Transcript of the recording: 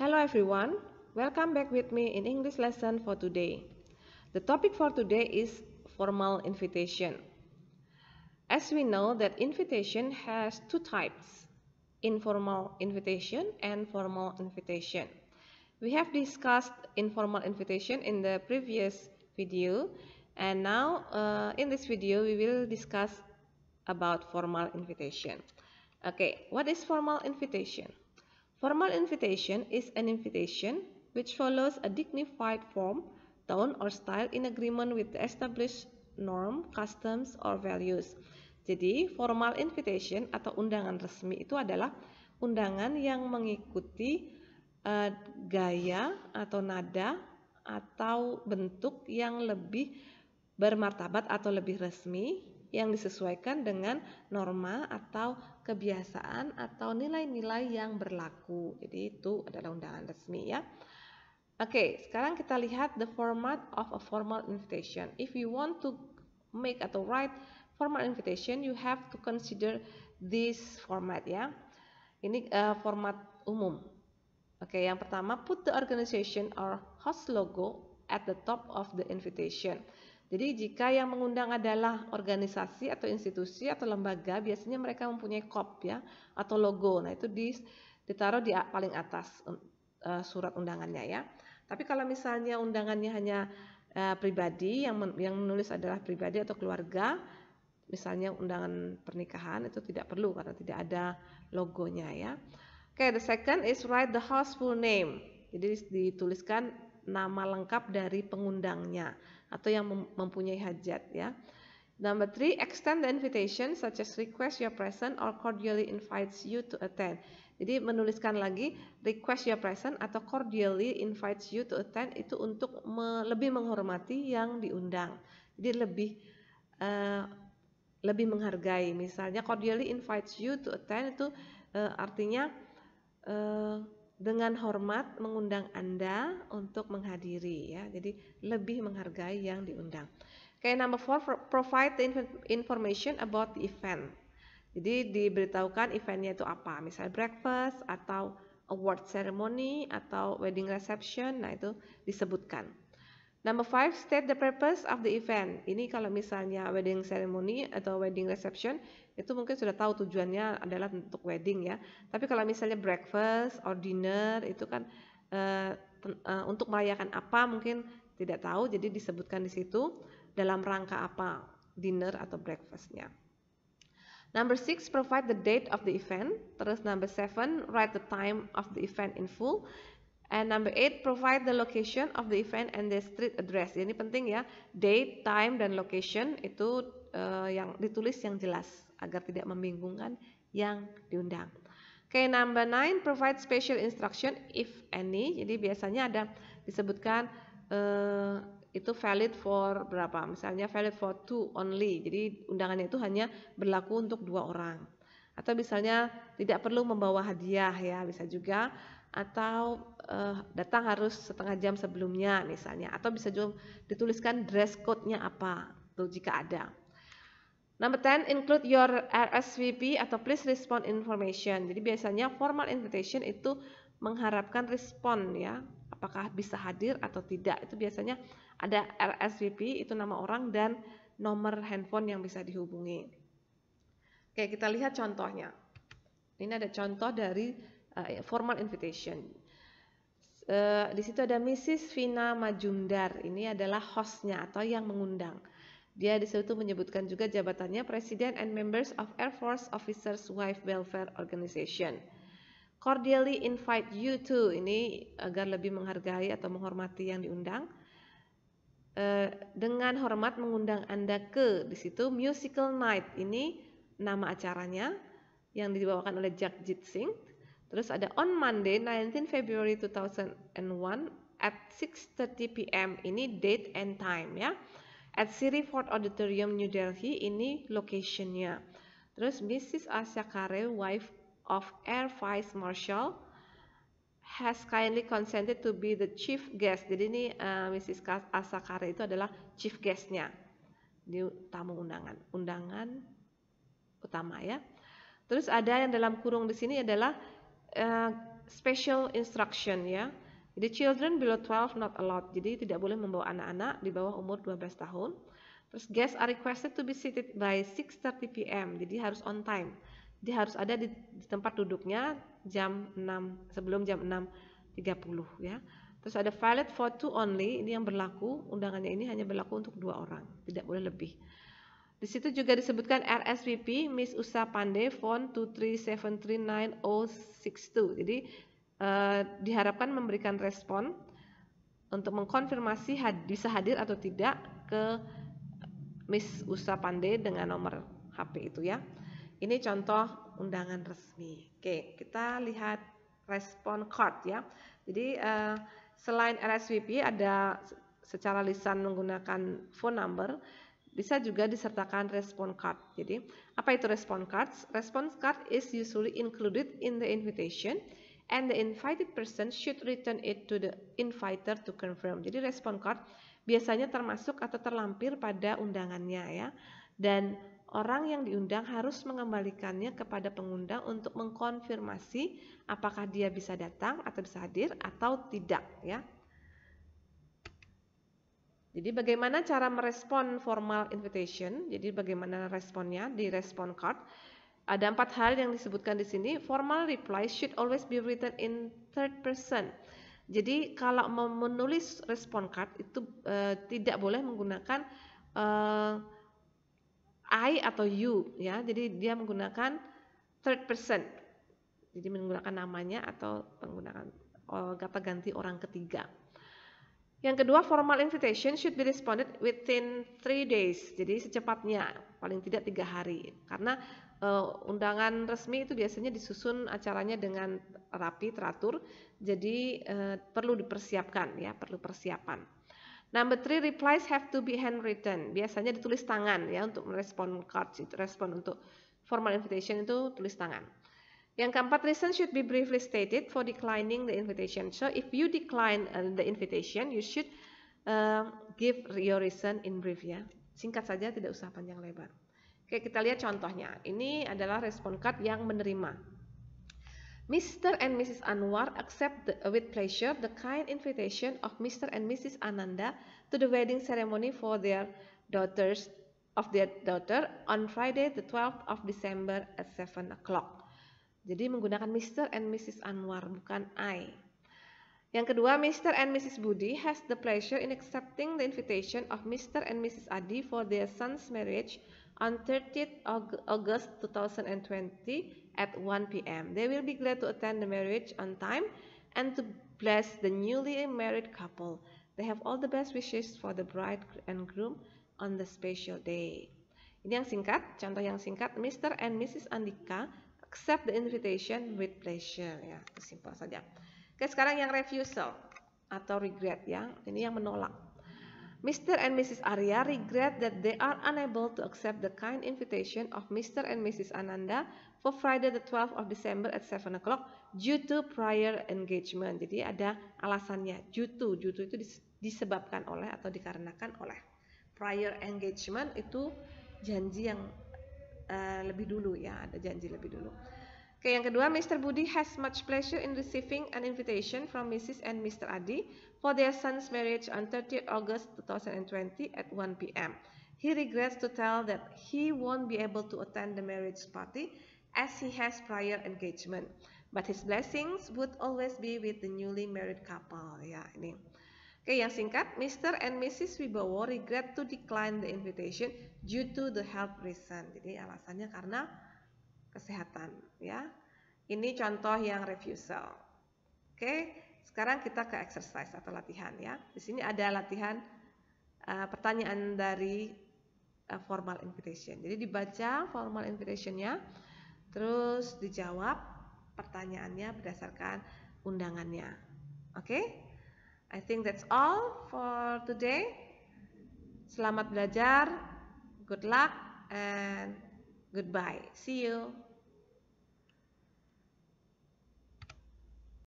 Hello everyone, welcome back with me in English lesson for today. The topic for today is formal invitation. As we know that invitation has two types, informal invitation and formal invitation. We have discussed informal invitation in the previous video, and now in this video we will discuss about formal invitation. Okay, what is formal invitation? Formal invitation is an invitation which follows a dignified form, tone, or style in agreement with the established norm, customs, or values. Jadi, formal invitation atau undangan resmi itu adalah undangan yang mengikuti gaya atau nada atau bentuk yang lebih bermartabat atau lebih resmi yang disesuaikan dengan norma atau kebiasaan atau nilai-nilai yang berlaku. Jadi itu adalah undangan resmi ya. Oke, sekarang kita lihat the format of a formal invitation. If you want to make atau write formal invitation, you have to consider this format ya. Ini format umum. Oke, yang pertama, put the organization or host logo at the top of the invitation. Jadi jika yang mengundang adalah organisasi atau institusi atau lembaga, biasanya mereka mempunyai kop ya atau logo. Nah itu ditaruh di paling atas surat undangannya ya. Tapi kalau misalnya undangannya hanya pribadi, yang menulis adalah pribadi atau keluarga, misalnya undangan pernikahan itu tidak perlu karena tidak ada logonya ya. Okay, the second is write the host full name. Jadi dituliskan nama lengkap dari pengundangnya atau yang mempunyai hajat ya. Number 3, extend the invitation such as request your presence or cordially invites you to attend. Jadi menuliskan lagi request your presence atau cordially invites you to attend itu untuk lebih menghormati yang diundang. Jadi lebih menghargai. Misalnya cordially invites you to attend itu artinya dengan hormat mengundang Anda untuk menghadiri ya. Jadi lebih menghargai yang diundang. Okay, number 4, provide the information about the event. Jadi diberitahukan eventnya itu apa, misalnya breakfast atau award ceremony atau wedding reception. Nah itu disebutkan. Number 5, state the purpose of the event. Ini kalau misalnya wedding ceremony atau wedding reception, itu mungkin sudah tahu tujuannya adalah untuk wedding ya. Tapi kalau misalnya breakfast or dinner, itu kan untuk merayakan apa mungkin tidak tahu, jadi disebutkan di situ dalam rangka apa dinner atau breakfastnya. Number 6, provide the date of the event. Terus number 7, write the time of the event in full. And number 8, provide the location of the event and the street address. Ini penting ya, date, time, dan location itu yang ditulis yang jelas agar tidak membingungkan yang diundang. Okay, number 9, provide special instruction if any. Jadi biasanya ada disebutkan itu valid for berapa? Misalnya valid for 2 only. Jadi undangannya itu hanya berlaku untuk 2 orang. Atau misalnya tidak perlu membawa hadiah ya, bisa juga. Atau datang harus setengah jam sebelumnya misalnya, atau bisa juga dituliskan dress code-nya apa tuh jika ada. Number 10, include your RSVP atau please respond information. Jadi biasanya formal invitation itu mengharapkan respon ya, apakah bisa hadir atau tidak. Itu biasanya ada RSVP, itu nama orang dan nomor handphone yang bisa dihubungi. Oke, kita lihat contohnya. Ini ada contoh dari formal invitation. Di situ ada Mrs. Vina Majumdar. Ini adalah hostnya atau yang mengundang. Dia di situ menyebutkan juga jabatannya President and Members of Air Force Officers Wife Welfare Organization. Cordially invite you to. Ini agar lebih menghargai atau menghormati yang diundang. Dengan hormat mengundang Anda ke. Di situ musical night. Ini nama acaranya yang dibawakan oleh Jagjit Singh. Terus ada on Monday 19 February 2001 at 6:30 p.m. Ini date and time ya. At Siri Ford Auditorium New Delhi, ini locationnya. Terus Mrs. Asya Kare, wife of Air Vice Marshal, has kindly consented to be the chief guest. Jadi ini Mrs. Asya Kare itu adalah chief guestnya di tamu undangan utama ya. Terus ada yang dalam kurung di sini adalah special instruction ya. Jadi children below 12 not allowed. Jadi tidak boleh membawa anak-anak di bawah umur 12 tahun. Terus guests are requested to be seated by 6:30 p.m. Jadi harus on time. Jadi harus ada di tempat duduknya jam 6 sebelum jam 6:30 ya. Terus ada valid for two only, ini yang berlaku, undangannya ini hanya berlaku untuk 2 orang, tidak boleh lebih. Di situ juga disebutkan RSVP Miss Usha Pandey phone 237396062. Jadi diharapkan memberikan respon untuk mengkonfirmasi bisa hadir atau tidak ke Miss Usha Pandey dengan nomor HP itu ya. Ini contoh undangan resmi. Oke, kita lihat respon card ya. Jadi selain RSVP ada secara lisan menggunakan phone number, bisa juga disertakan respon card. Jadi, apa itu respon cards? Respon card is usually included in the invitation and the invited person should return it to the inviter to confirm. Jadi, respon card biasanya termasuk atau terlampir pada undangannya ya. Dan orang yang diundang harus mengembalikannya kepada pengundang untuk mengkonfirmasi apakah dia bisa datang atau bisa hadir atau tidak ya. Jadi bagaimana cara merespon formal invitation? Jadi bagaimana responnya di respon card? Ada 4 hal yang disebutkan di sini. Formal reply should always be written in third person. Jadi kalau menulis respon card itu tidak boleh menggunakan I atau you ya. Jadi dia menggunakan third person. Jadi menggunakan namanya atau menggunakan kata ganti orang ketiga. Yang kedua, formal invitation should be responded within 3 days. Jadi secepatnya, paling tidak 3 hari. Karena undangan resmi itu biasanya disusun acaranya dengan rapi, teratur. Jadi perlu dipersiapkan ya, perlu persiapan. Number 3, replies have to be handwritten. Biasanya ditulis tangan ya untuk merespon cards, itu respon untuk formal invitation itu tulis tangan. Yang keempat, reason should be briefly stated for declining the invitation. So if you decline the invitation, you should give your reason in brief ya. Singkat saja, tidak usah panjang lebar. Oke, kita lihat contohnya. Ini adalah respon card yang menerima. Mr. and Mrs. Anwar accept with pleasure the kind invitation of Mr. and Mrs. Ananda to the wedding ceremony for their daughter on Friday the 12th of December at 7 o'clock. Jadi menggunakan Mr. and Mrs. Anwar, bukan I. Yang kedua, Mr. and Mrs. Budi has the pleasure in accepting the invitation of Mr. and Mrs. Adi for their son's marriage on 30th August 2020 at 1 p.m. They will be glad to attend the marriage on time and to bless the newly married couple. They have all the best wishes for the bride and groom on the special day. Ini yang singkat, contoh yang singkat, Mr. and Mrs. Andika accept the invitation with pleasure ya, simpel saja. Oke, sekarang yang refusal atau regret ya, ini yang menolak. Mr. and Mrs. Arya regret that they are unable to accept the kind invitation of Mr. and Mrs. Ananda for Friday the 12th of December at 7 o'clock due to prior engagement. Jadi ada alasannya, due to itu disebabkan oleh atau dikarenakan oleh. Prior engagement itu janji yang lebih dulu ya, ada janji lebih dulu. Oke, yang kedua, Mr. Budi has much pleasure in receiving an invitation from Mrs. and Mr. Adi for their son's marriage on 30th August 2020 at 1 p.m. He regrets to tell that he won't be able to attend the marriage party as he has prior engagement, but his blessings would always be with the newly married couple. Ya, ini. Oke, yang singkat, Mr. and Mrs. Wibowo regret to decline the invitation due to the health reason. Jadi alasannya karena kesehatan, ya. Ini contoh yang refusal. Oke, sekarang kita ke exercise atau latihan ya. Di sini ada latihan pertanyaan dari formal invitation. Jadi dibaca formal invitationnya, terus dijawab pertanyaannya berdasarkan undangannya. Oke? I think that's all for today. Selamat belajar, good luck, and goodbye. See you.